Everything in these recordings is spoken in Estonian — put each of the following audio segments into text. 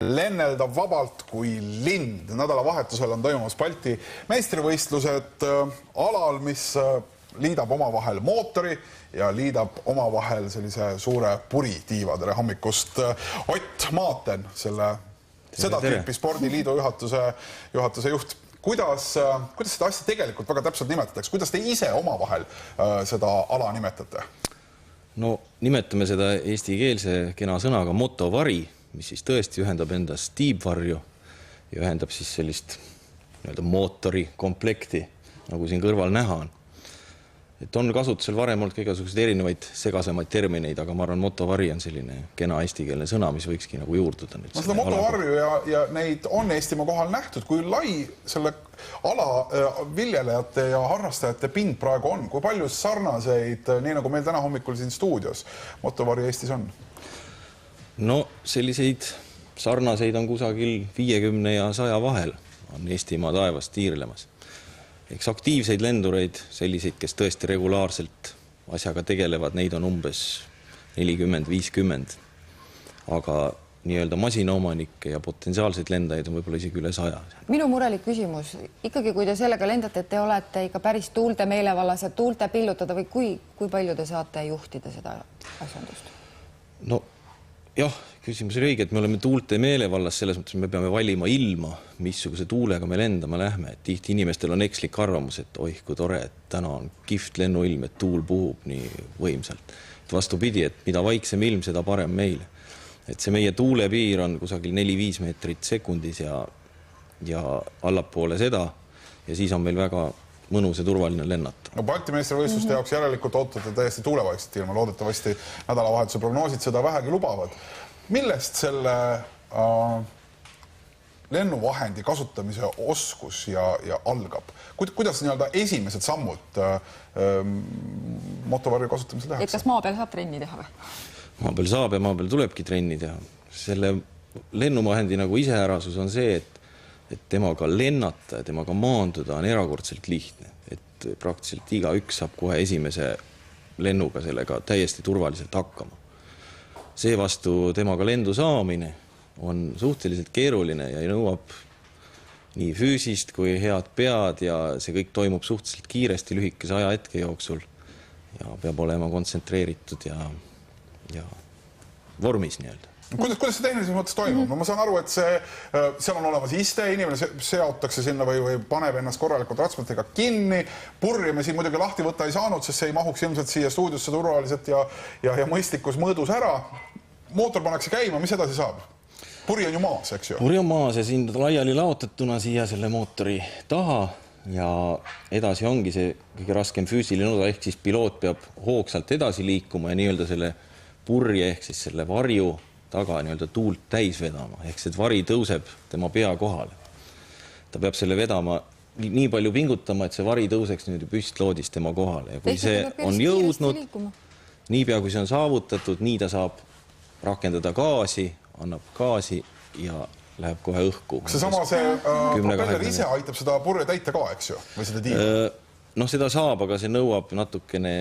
Lennelda vabalt kui lind. Nädalavahetusel on toimumas Balti meistrivõistlused alal, mis liidab omavahel mootori ja liidab omavahel sellise suure puritiiva. Tere hommikust, Ott Maaten, seda tüüpi spordiliidu juhatuse juht. Kuidas seda asja tegelikult väga täpselt nimetatakse? Kuidas te ise omavahel seda ala nimetate? No, nimetame seda eestikeelse kena sõnaga motovari, mis siis tõesti ühendab endast tiibvarju ja ühendab siis sellist mootori komplekti, nagu siin kõrval näha on. Et on kasutusel varem olnud igasugused erinevaid segasemaid termineid, aga ma arvan, motovari on selline kena eestikeelne sõna, mis võikski nagu juurduda. No seda motovarju ja neid on Eestimaa kohal nähtud. Kui lai selle ala viljelejate ja harrastajate pind praegu on? Kui palju sarnaseid, nii nagu meil täna hommikul siin stuudios, motovari Eestis on? No selliseid sarnaseid on kusagil 50 ja 100 vahel on Eestimaa taevas tiirlemas. Eks aktiivseid lendureid, selliseid, kes tõesti regulaarselt asjaga tegelevad, neid on umbes 40-50. Aga nii-öelda masinaomanikke ja potentsiaalseid lendajaid on võib-olla isegi üle 100. Minu murelik küsimus, ikkagi kui te sellega lendate, et te olete ikka päris tuulte meelevallas ja tuulte pillutada või kui palju te saate juhtida seda asjandust? No jah, küsimus oli õige, et me oleme tuulte meelevallas, selles mõttes me peame valima ilma, missuguse tuulega me lendama lähme. Et tihti inimestel on ekslik arvamus, et oih, kui tore, et täna on kihvt lennuilm, et tuul puhub nii võimsalt. Et vastupidi, et mida vaiksem ilm, seda parem meile. Et see meie tuulepiir on kusagil 4-5 meetrit sekundis ja allapoole seda ja siis on meil väga mõnus ja turvaline lennata. No Balti meistrivõistluste jaoks järelikult ootate täiesti tuulevaikset ilma. Loodetavasti nädalavahetuse prognoosid seda vähegi lubavad. Millest selle lennuvahendi kasutamise oskus ja algab? Kuidas nii-öelda esimesed sammud motovarju kasutamisel tehakse? Et kas maa peal saab trenni teha või? Maa peal saab ja maa peal tulebki trenni teha. Selle lennuvahendi nagu iseärasus on see, et temaga lennata ja temaga maanduda on erakordselt lihtne. Et praktiliselt igaüks saab kohe esimese lennuga sellega täiesti turvaliselt hakkama. Seevastu temaga lendu saamine on suhteliselt keeruline ja nõuab nii füüsist kui head pead ja see kõik toimub suhteliselt kiiresti lühikese ajahetke jooksul ja peab olema kontsentreeritud ja vormis nii-öelda. Kuidas see tehnilises mõttes toimub? No ma saan aru, et seal on olemas iste, inimene seotakse sinna või paneb ennast korralikult ratspatega kinni. Purri me siin muidugi lahti võtta ei saanud, sest see ei mahuks ilmselt siia stuudiosse turvaliselt ja mõistlikus mõõdus ära. Mootor pannakse käima, mis edasi saab? Purri on ju maas, eks ju? Purri on maas ja siin laiali laotatuna siia selle mootori taha ja edasi ongi see kõige raskem füüsiline osa, ehk siis piloot peab hoogsalt edasi liikuma ja nii-öelda selle purri ehk siis selle varju taga nii-öelda tuult täis vedama, ehk see vari tõuseb tema pea kohale. Ta peab selle vedama nii palju pingutama, et see vari tõuseks nüüd püstloodis tema kohale. Ja kui see on jõudnud, niipea kui see on saavutatud, nii ta saab rakendada gaasi, annab gaasi ja läheb kohe õhku. Kas see propeller ise aitab seda purje täita ka, eks ju? Või seda tiiva? No seda saab, aga see nõuab natukene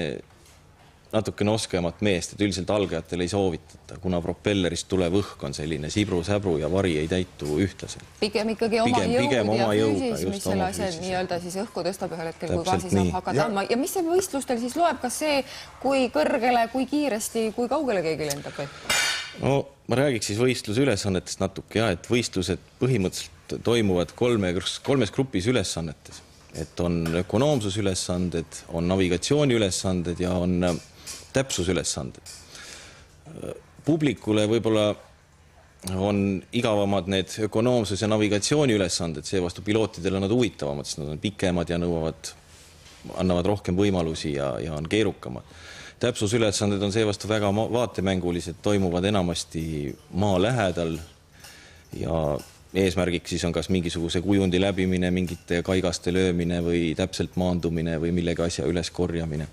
oskajamat meest, et üldiselt algajatel ei soovitata, kuna propellerist tulev õhk on selline sibru-säbru ja vari ei täitu ühtlaselt. Pigem ikkagi oma jõud ja füüsis, mis selle asja nii-öelda siis õhku tõstab ühel hetkel, kui gaasi saab hakata andma. Ja mis see võistlustel siis loeb? Kas see, kui kõrgele, kui kiiresti, kui kaugele keegi lendab või? No, ma räägiks siis võistluse ülesannetest natuke, et võistlused põhimõtteliselt toimuvad kolmes grupis ülesannetes. Et on ökonoomsusülesanded, on navigatsiooniülesanded ja on täpsusülesanded. Publikule võib-olla on igavamad need ökonoomsus- ja navigatsiooniülesanded, seevastu pilootidele nad huvitavamad, sest nad on pikemad ja annavad rohkem võimalusi ja on keerukamad. Täpsusülesanded on seevastu väga vaatemängulised, toimuvad enamasti maa lähedal ja eesmärgiks siis on kas mingisuguse kujundi läbimine, mingite kaigaste löömine või täpselt maandumine või millegi asja üles korjamine.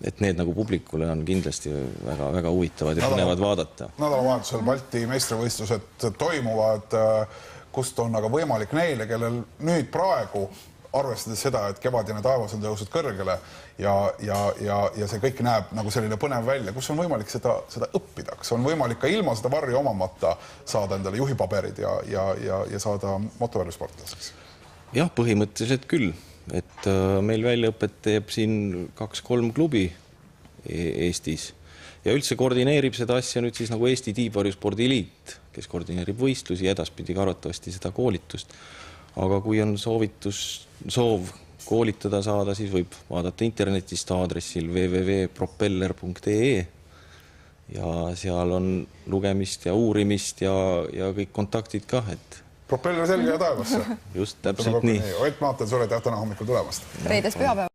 Et need nagu publikule on kindlasti väga huvitavad ja põnevad vaadata. Nädalavahetusel Balti meistrivõistlused toimuvad, kust on aga võimalik neile, kellel nüüd praegu arvestades seda, et kevadine taevas on tõusnud kõrgele ja see kõik näeb nagu selline põnev välja, kus on võimalik seda õppida, kas on võimalik ka ilma seda varju omamata saada endale juhipaberid ja saada motoväljasportlaseks? Jah, põhimõtteliselt küll, et meil väljaõpet teeb siin 2-3 klubi Eestis ja üldse koordineerib seda asja nüüd siis nagu Eesti Tiibvarjuspordi Liit, kes koordineerib võistlusi ja edaspidi arvatavasti seda koolitust. Aga kui on soov koolitada saada, siis võib vaadata internetist aadressil www.propeller.ee ja seal on lugemist ja uurimist ja kõik kontaktid ka, et Propeller selge ja taevasse. Just täpselt nii. Ott Maatel, sulle täna hommikul tulemast. Reedes pühapäev.